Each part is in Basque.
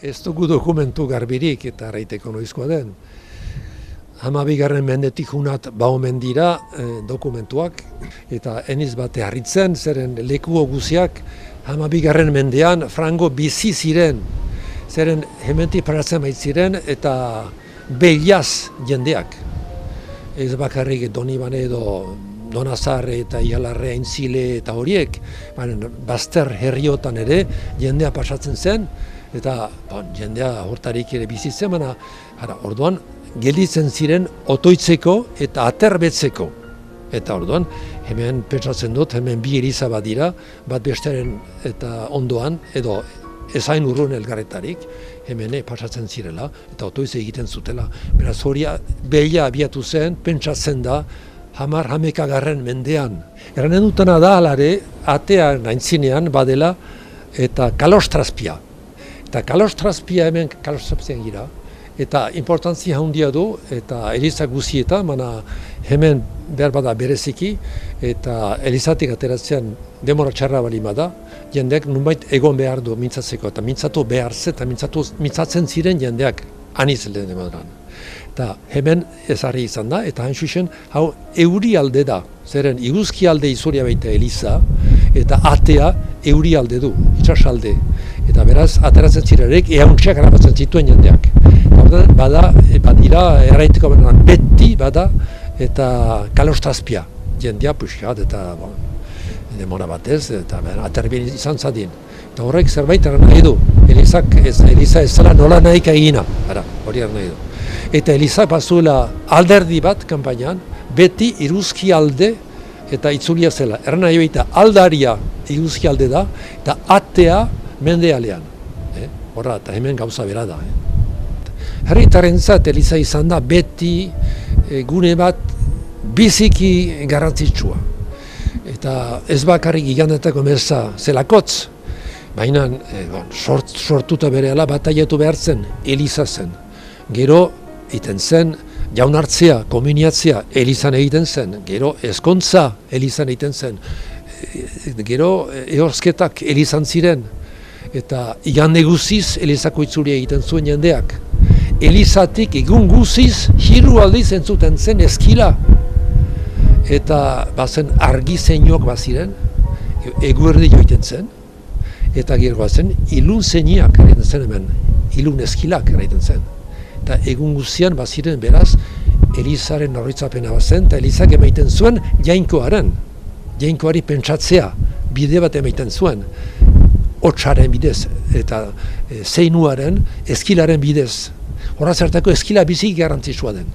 Ez dugu dokumentu garbirik eta arraiteko noizkoa den. 12. mendetik junat omen dira dokumentuak eta eniz bate harritzen, zeren leku guziak 12. mendean frango bizi ziren, zeren hementik paratzen baitziren eta behiaz jendeak. Ez bakarrik Donibane edo Donazarre eta Ialarre Aintzile eta horiek, bazter herriotan ere jendea pasatzen zen, eta jendea hortarik ere bizitzen, orduan gelditzen ziren otoitzeko eta aterbetzeko. Eta orduan, hemen pentsatzen dut, hemen bi eliza bat dira, bat bestearen eta ondoan, edo ezain urrun elgarretarik, hemen pasatzen zirela, eta otoitze egiten zutela. Beraz hori behia abiatu zen, pentsatzen da, 11. mendean. Eranen dutena da, alare, atean aintzinean badela, eta kalostrazpia. Eta kalostrazpia hemen kalostrazpian gira, eta importantzia handia du, eta eliza guzietan, hemen behar bada bereziki, eta elizatik ateratzean demora txarra balima da, jendeak nunbait egon behar du mintzatzeko, eta mintzatu behar ze, eta mintzatzen ziren jendeak aniz lehen demadan. Eta hemen ezarri izan da, eta hain xuxen, hau euri alde da, zeren iguzki alde izuria baita eliza, eta atea euri alde du, itxasalde. Eta beraz, ateratzen zirarek, eauntxeak arabatzen zituen jendeak. Badira, erraiteko beti bada, eta kalostrazpia, jendea puxkat, eta demora batez, eta aterbien izan zadien. Eta horrek zerbait eran nahi du, eliza ez zela nola nahik egina, hori eran nahi du. Eta eliza bazuela alderdi bat kanpainan, beti iruzki alde eta itzulia zela. Eran nahi baita aldaria iruzki alde da, eta atea mendealean. Horra, eta hemen gauza bera da. Herritarentzat eliza izan da beti gune bat biziki garrantzitsua. Eta ez bakarrik igandetako meza zelakotz, baina sortuta berehala bataiatu behar zen, eliza zen. Gero egiten zen, jaunartzea, komuniatzea elizan egiten zen, gero ezkontza elizan egiten zen, gero ehorzketak elizan ziren, eta igande guziz elizako itzulia egiten zuen jendeak. Elizatik egun guziz hiru aldiz entzuten zen eskila, eta bazen argi zeinuak baziren, eguerdi joiten zen, eta gero bazen ilun zeiniak egiten zen hemen, ilun eskilak egiten zen. Eta egun guzian baziren beraz, elizaren horritzapena bazen, eta elizak emaiten zuen jainkoari pentsatzea, bide bat emaiten zuen, hotsaren bidez, eta zeinuaren, eskilaren bidez. Horra zertako eskila biziki garrantzitsua den.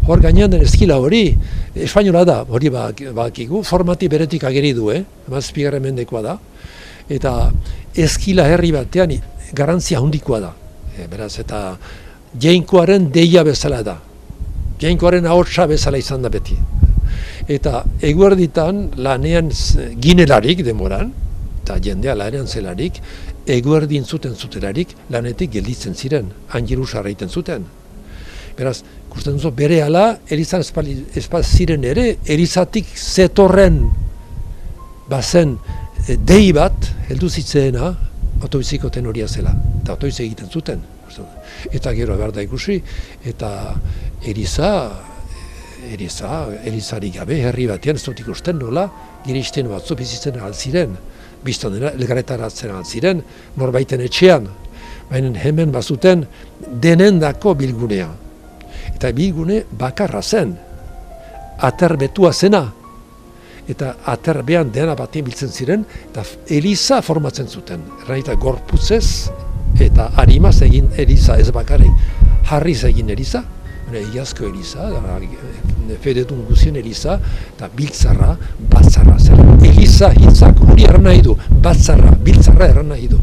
Hor gainean den eskila hori, espainola da, hori bakigu, formati beretik ageri du, 17. mendekoa da, eta eskila herri batean garrantzia handikoa da. Beraz, eta jainkoaren deia bezala da, jainkoaren ahotsa bezala izan da beti. Eta eguerditan lanean ginelarik demoran, eta jendea lanean zelarik, eguerdin zutelarik lanetik gelditzen ziren, angelus arraiten zuten. Beraz, ikusten duzu, berehala, elizan espaz ziren ere, elizatik zetorren bazen dei bat, heldu zitzeena, autobiziko tenoria zela, eta autobiz egiten zuten. Eta gero behar da ikusi, eta elizarik gabe herri batean, ez dut ikusten nola, giristen batzu bizitzen altziren, biztan dena, elgarretaratzen altziren, norbaiten etxean, baina hemen bazuten denendako bilgunea. Eta bilgune bakarra zen, aterbetua zena, eta aterbean dena batean biltzen ziren, eta eliza formatzen zuten. Erraita gorputzez, eta harimaz egin eliza ez bakarrik, harriz egin eliza, egiazko eliza, fedetun guzien eliza, eta biltzarra, batzarra zer. Eliza hitzak hori erran nahi du, batzarra, biltzarra erran nahi du.